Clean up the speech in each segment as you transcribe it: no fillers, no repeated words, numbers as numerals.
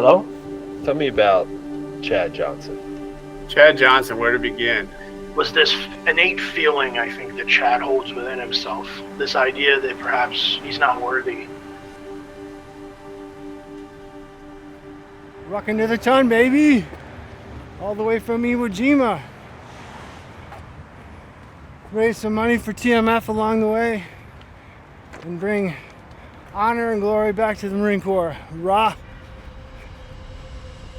Hello? Tell me about Chad Johnson. Chad Johnson, where to begin? Was this innate feeling, I think, that Chad holds within himself. This idea that perhaps he's not worthy. Rocking to the ton, baby! All the way from Iwo Jima. Raise some money for TMF along the way and bring honor and glory back to the Marine Corps. Rah!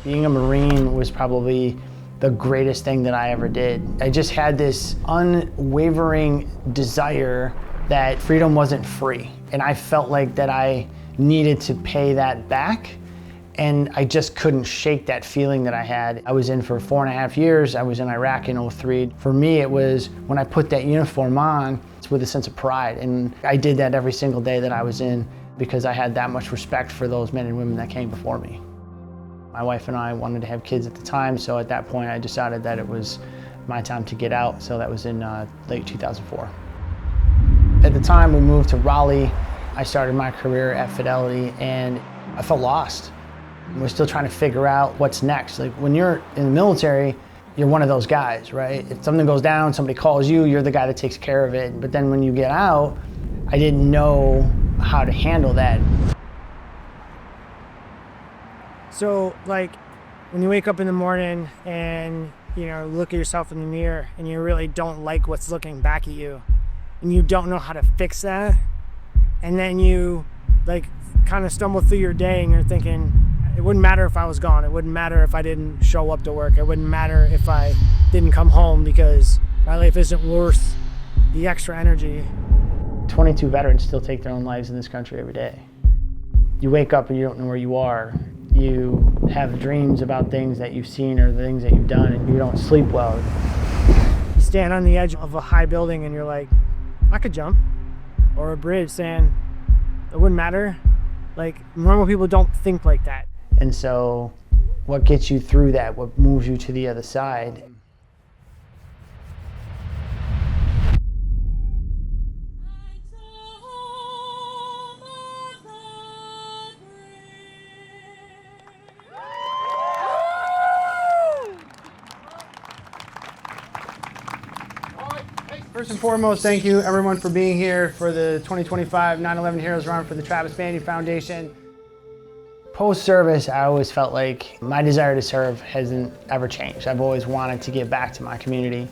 Being a Marine was probably the greatest thing that I ever did. I just had this unwavering desire that freedom wasn't free. And I felt like that I needed to pay that back. And I just couldn't shake that feeling that I had. I was in for 4.5 years. I was in Iraq in '03. For me, it was when I put that uniform on, it's with a sense of pride. And I did that every single day that I was in because I had that much respect for those men and women that came before me. My wife and I wanted to have kids at the time, so at that point I decided that it was my time to get out, so that was in late 2004. At the time we moved to Raleigh. I started my career at Fidelity and I felt lost. We're still trying to figure out what's next. Like when you're in the military, you're one of those guys, right? If something goes down, somebody calls you, you're the guy that takes care of it. But then when you get out, I didn't know how to handle that. So, like, when you wake up in the morning and, you know, look at yourself in the mirror and you really don't like what's looking back at you and you don't know how to fix that, and then you, like, kind of stumble through your day and you're thinking, it wouldn't matter if I was gone. It wouldn't matter if I didn't show up to work. It wouldn't matter if I didn't come home because my life isn't worth the extra energy. 22 veterans still take their own lives in this country every day. You wake up and you don't know where you are. You have dreams about things that you've seen or things that you've done, and you don't sleep well. You stand on the edge of a high building and you're like, I could jump. Or a bridge saying, it wouldn't matter. Like, normal people don't think like that. And so what gets you through that, what moves you to the other side? First and foremost, thank you everyone for being here for the 2025 9/11 Heroes Run for the Travis Manion Foundation. Post-service, I always felt like my desire to serve hasn't ever changed. I've always wanted to give back to my community.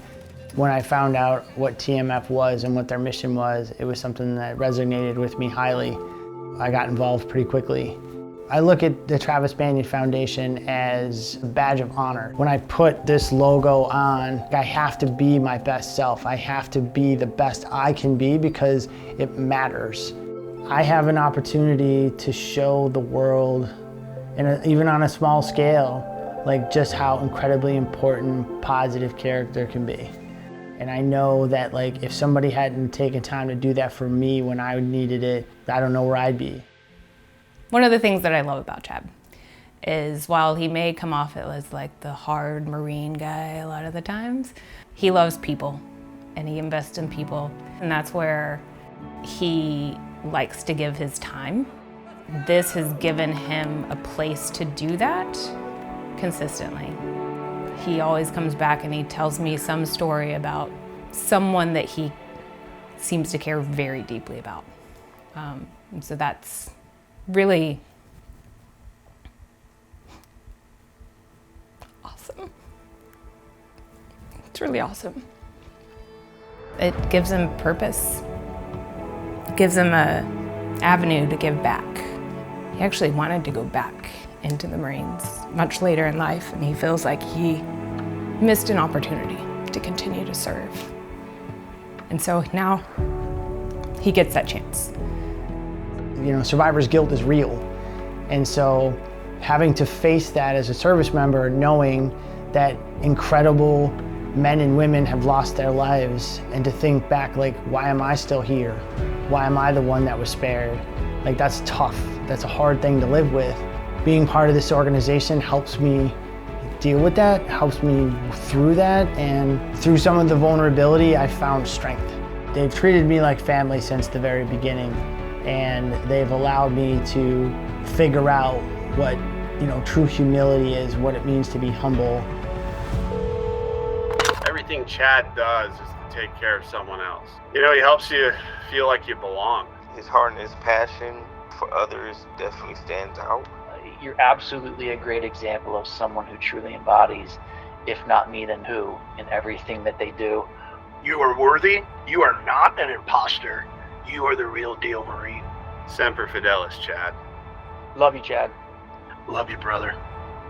When I found out what TMF was and what their mission was, it was something that resonated with me highly. I got involved pretty quickly. I look at the Travis Manion Foundation as a badge of honor. When I put this logo on, I have to be my best self. I have to be the best I can be because it matters. I have an opportunity to show the world, and even on a small scale, like just how incredibly important positive character can be. And I know that like if somebody hadn't taken time to do that for me when I needed it, I don't know where I'd be. One of the things that I love about Chad is while he may come off as like the hard Marine guy a lot of the times, he loves people and he invests in people. And that's where he likes to give his time. This has given him a place to do that consistently. He always comes back and he tells me some story about someone that he seems to care very deeply about. And so that's really awesome. It's really awesome. It gives him purpose. It gives him an avenue to give back. He actually wanted to go back into the Marines much later in life, and he feels like he missed an opportunity to continue to serve. And so now he gets that chance. You know, survivor's guilt is real. And so having to face that as a service member, knowing that incredible men and women have lost their lives, and to think back like, why am I still here? Why am I the one that was spared? Like, that's tough. That's a hard thing to live with. Being part of this organization helps me deal with that, helps me through that, and through some of the vulnerability, I found strength. They've treated me like family since the very beginning, and they've allowed me to figure out what true humility is, what it means to be humble. Everything Chad does is to take care of someone else. He helps you feel like you belong. His heart and his passion for others definitely stands out. You're absolutely a great example of someone who truly embodies, if not me, then who, in everything that they do. You are worthy. You are not an imposter. You are the real deal, Marine. Semper Fidelis, Chad. Love you, Chad. Love you, brother.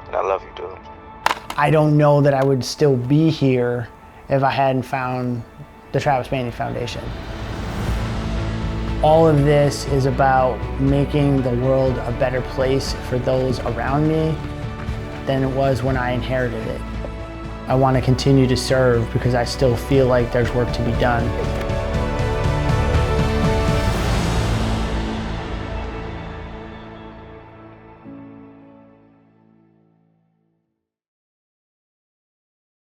And I love you, dude. I don't know that I would still be here if I hadn't found the Travis Manion Foundation. All of this is about making the world a better place for those around me than it was when I inherited it. I want to continue to serve because I still feel like there's work to be done.